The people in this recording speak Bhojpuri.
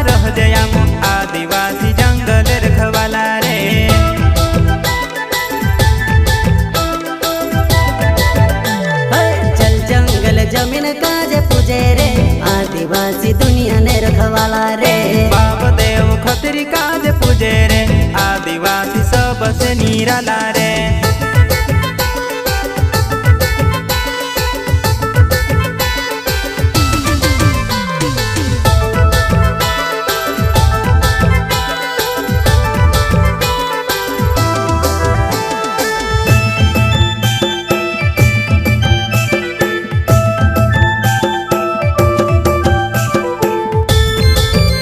रह जयाम आदिवासी जंगल रखवाला रे। जल जंगल जमीन काजे पूजे रे आदिवासी दुनिया ने रखवाला रे। बाप देव खतरी काजे पूजे रे आदिवासी सबसे निराला रे।